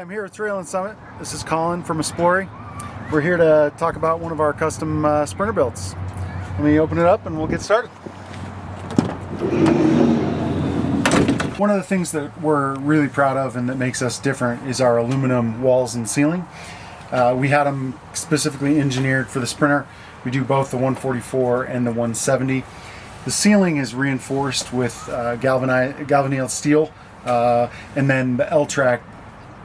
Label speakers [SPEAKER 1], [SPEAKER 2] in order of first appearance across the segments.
[SPEAKER 1] I'm here at Trail and Summit. This is Colin from Esplori. We're here to talk about one of our custom sprinter builds. Let me open it up and we'll get started. One of the things that we're really proud of and that makes us different is our aluminum walls and ceiling. We had them specifically engineered for the sprinter. We do both the 144 and the 170. The ceiling is reinforced with galvanized steel, and then the L-track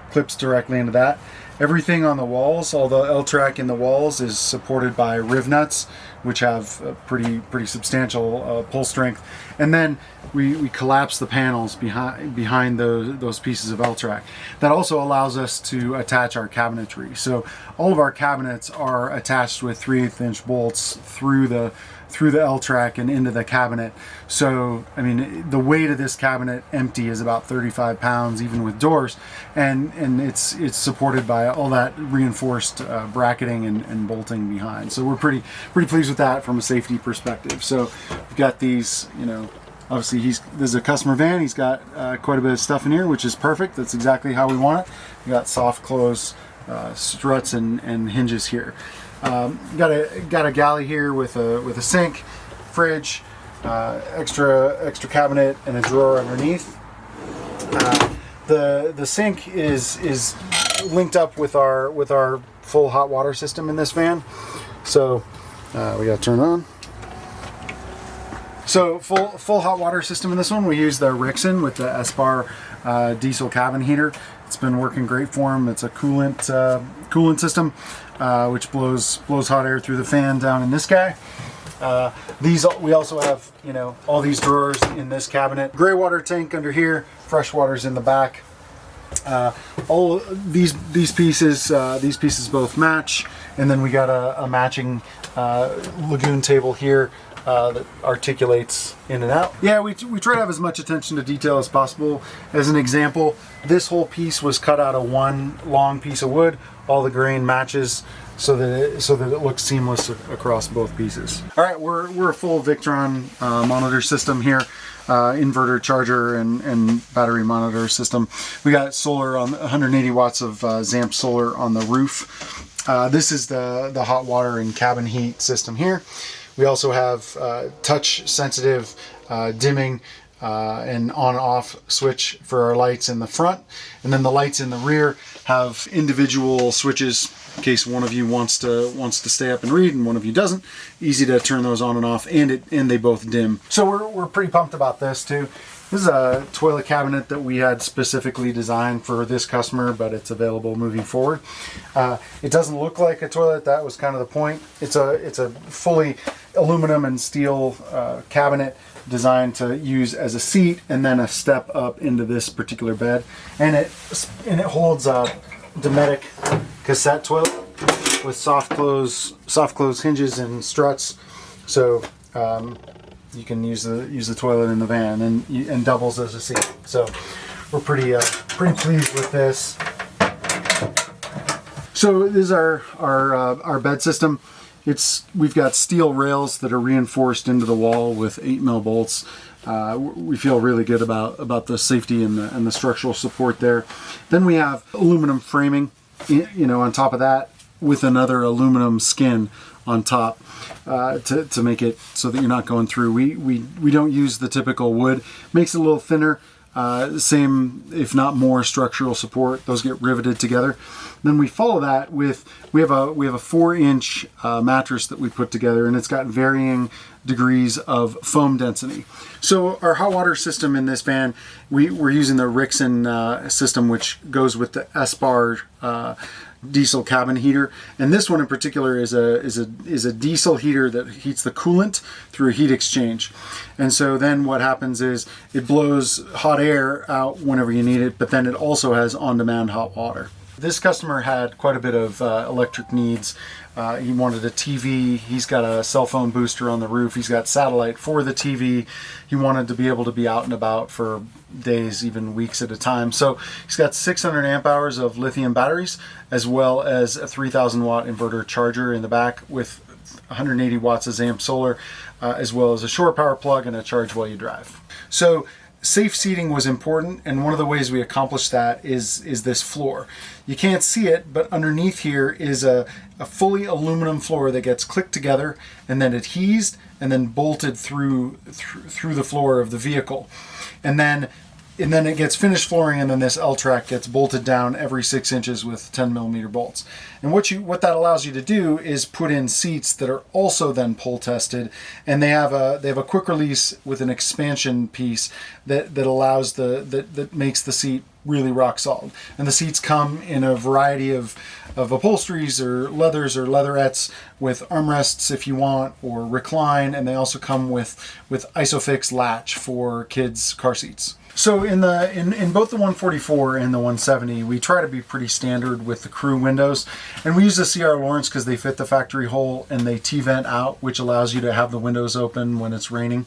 [SPEAKER 1] clips directly into that. Everything on the walls, all the L-track in the walls, is supported by riv nuts, which have a pretty substantial pull strength. And then we collapse the panels behind those pieces of L-track. That also allows us to attach our cabinetry. So all of our cabinets are attached with 3/8" bolts through the L-track and into the cabinet. So, I mean, the weight of this cabinet empty is about 35 pounds, even with doors, and it's supported by all that reinforced bracketing and bolting behind. So we're pretty pleased with that from a safety perspective. So we've got these, you know, obviously this is a customer van. He's got quite a bit of stuff in here, which is perfect. That's exactly how we want it. We got soft close struts and hinges here. Got a galley here with a sink, fridge, extra cabinet, and a drawer underneath. The sink is linked up with our full hot water system in this van. So we got to turn it on. So full hot water system in this one. We use the Rixon with the Esplori diesel cabin heater. It's been working great for him. It's a coolant system, which blows hot air through the fan down in this guy. We also have, you know, all these drawers in this cabinet. Gray water tank under here. Fresh water's in the back. All these pieces both match, and then we got a matching lagoon table here that articulates in and out. Yeah, we try to have as much attention to detail as possible. As an example, this whole piece was cut out of one long piece of wood. All the grain matches so that it looks seamless across both pieces. All right, we're a full Victron monitor system here. Inverter, charger, and battery monitor system. We got solar on 180 watts of ZAMP solar on the roof. This is the hot water and cabin heat system here. We also have touch sensitive dimming and on-off switch for our lights in the front, and then the lights in the rear have individual switches in case one of you wants to stay up and read and one of you doesn't. Easy to turn those on and off, and they both dim. So we're pretty pumped about this too. This is a toilet cabinet that we had specifically designed for this customer, but it's available moving forward. It doesn't look like a toilet. That was kind of the point. It's a fully aluminum and steel cabinet designed to use as a seat and then a step up into this particular bed. And it holds a Dometic cassette toilet with soft close hinges and struts. So you can use the toilet in the van and doubles as a seat. So we're pretty pleased with this. So this is our bed system. We've got steel rails that are reinforced into the wall with 8mm bolts. We feel really good about the safety and the structural support there. Then we have aluminum framing, you know, on top of that, with another aluminum skin on top to make it so that you're not going through. We don't use the typical wood. Makes it a little thinner. Same, if not more, structural support. Those get riveted together. Then we follow that with we have a 4-inch mattress that we put together, and it's got varying degrees of foam density. So our hot water system in this van, we're using the Rixon system, which goes with the Esplori diesel cabin heater, and this one in particular is a diesel heater that heats the coolant through a heat exchange. And so then what happens is it blows hot air out whenever you need it, but then it also has on-demand hot water. This customer had quite a bit of electric needs. He wanted a TV. He's got a cell phone booster on the roof. He's got satellite for the TV. He wanted to be able to be out and about for days, even weeks at a time. So he's got 600 amp hours of lithium batteries, as well as a 3,000 watt inverter charger in the back with 180 watts of ZAMP solar, as well as a shore power plug and a charge while you drive. So safe seating was important, and one of the ways we accomplished that is this floor. You can't see it, but underneath here is a fully aluminum floor that gets clicked together and then adhesed and then bolted through the floor of the vehicle. And then it gets finished flooring, and then this L-track gets bolted down every 6 inches with 10mm bolts. And what that allows you to do is put in seats that are also then pull tested, and they have a quick release with an expansion piece that allows that makes the seat really rock solid. And the seats come in a variety of upholsteries or leathers or leatherettes with armrests if you want, or recline, and they also come with ISOFIX latch for kids' car seats. So in both the 144 and the 170, we try to be pretty standard with the crew windows, and we use the CR Lawrence because they fit the factory hole and they T-vent out, which allows you to have the windows open when it's raining.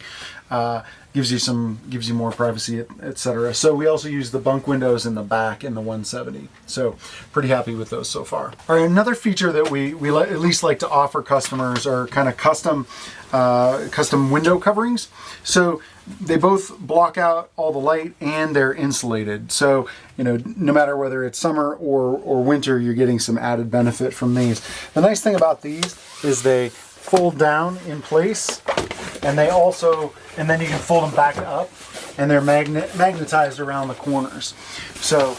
[SPEAKER 1] Gives you more privacy, etc. So we also use the bunk windows in the back in the 170. So pretty happy with those so far. All right, another feature that we at least like to offer customers are kind of custom window coverings. So they both block out all the light and they're insulated. So, no matter whether it's summer or winter, you're getting some added benefit from these. The nice thing about these is they fold down in place, and then you can fold them back up, and they're magnetized around the corners. So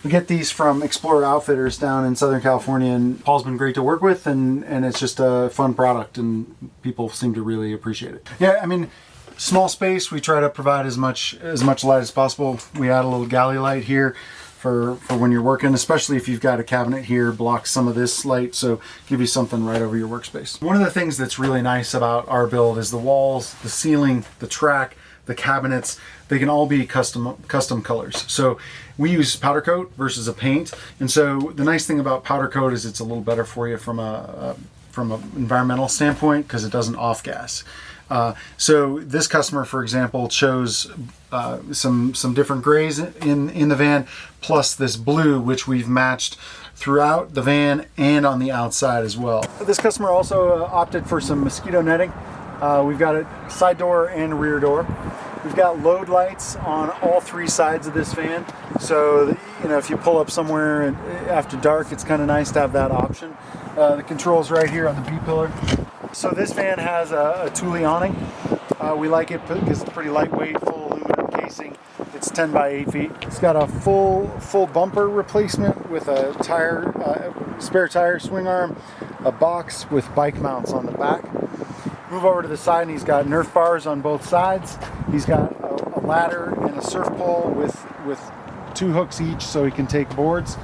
[SPEAKER 1] we get these from XPLR Outfitters down in Southern California, and Paul's been great to work with, and it's just a fun product, and people seem to really appreciate it. Yeah, I mean, small space, we try to provide as much light as possible. We add a little galley light here for when you're working, especially if you've got a cabinet here, blocks some of this light, so give you something right over your workspace. One of the things that's really nice about our build is the walls, the ceiling, the track, the cabinets, they can all be custom colors. So we use powder coat versus a paint, and so the nice thing about powder coat is it's a little better for you from an environmental standpoint because it doesn't off gas. So this customer, for example, chose some different grays in the van, plus this blue, which we've matched throughout the van and on the outside as well. This customer also opted for some mosquito netting. We've got a side door and a rear door. We've got load lights on all 3 sides of this van, so if you pull up somewhere after dark, it's kind of nice to have that option. The controls right here on the B-pillar. So this van has a Thule awning. We like it because it's pretty lightweight, full aluminum casing. It's 10 by 8 feet. It's got a full bumper replacement with a spare tire swing arm, a box with bike mounts on the back. Move over to the side, and he's got Nerf bars on both sides. He's got a ladder and a surf pole with 2 hooks each, so he can take boards.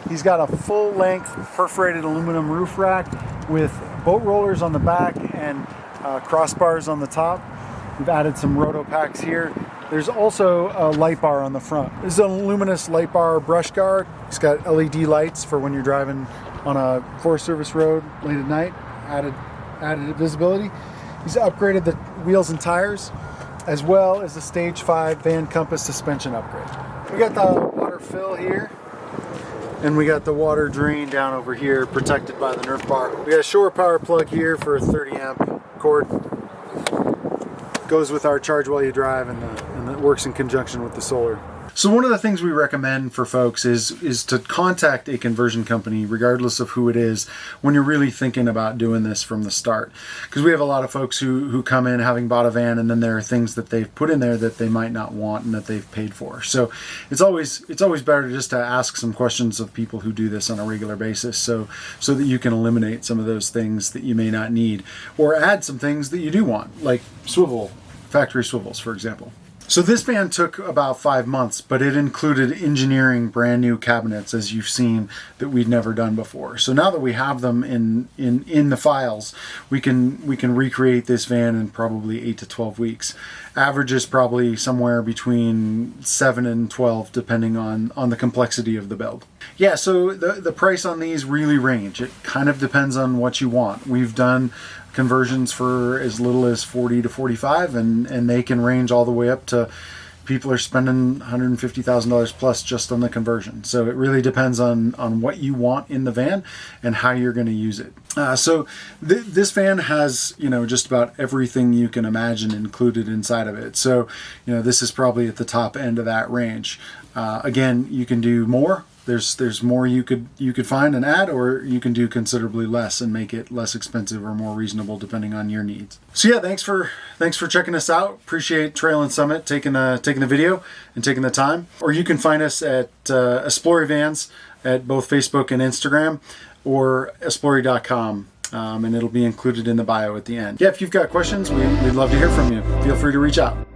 [SPEAKER 1] He's got a full-length perforated aluminum roof rack with boat rollers on the back and crossbars on the top. We've added some roto packs here. There's also a light bar on the front. This is an Aluminess light bar brush guard. It's got LED lights for when you're driving on a Forest Service road late at night. Added visibility. He's upgraded the wheels and tires, as well as the Stage 5 Van Compass suspension upgrade. We got the water fill here, and we got the water drain down over here, protected by the Nerf bar. We got a shore power plug here for a 30 amp cord. Goes with our charge while you drive, and it works in conjunction with the solar. So one of the things we recommend for folks is to contact a conversion company, regardless of who it is, when you're really thinking about doing this from the start. Because we have a lot of folks who come in having bought a van, and then there are things that they've put in there that they might not want and that they've paid for. So it's always better just to ask some questions of people who do this on a regular basis, so that you can eliminate some of those things that you may not need, or add some things that you do want, like factory swivels, for example. So this van took about 5 months, but it included engineering brand new cabinets, as you've seen, that we'd never done before. So now that we have them in the files, we can recreate this van in probably 8 to 12 weeks. Average is probably somewhere between 7 and 12, depending on the complexity of the build. Yeah, so the price on these really range. It kind of depends on what you want. We've done conversions for as little as 40 to 45, and they can range all the way up to people are spending $150,000 plus just on the conversion. So it really depends on what you want in the van and how you're going to use it. So this van has, you know, just about everything you can imagine included inside of it. So, you know, this is probably at the top end of that range. Again, you can do more. There's more you could find and add, or you can do considerably less and make it less expensive or more reasonable depending on your needs. So yeah, thanks for checking us out. Appreciate Trail and Summit taking the video and taking the time. Or you can find us at Esplori Vans at both Facebook and Instagram, or Esplori.com. And it'll be included in the bio at the end. Yeah, if you've got questions, we'd love to hear from you. Feel free to reach out.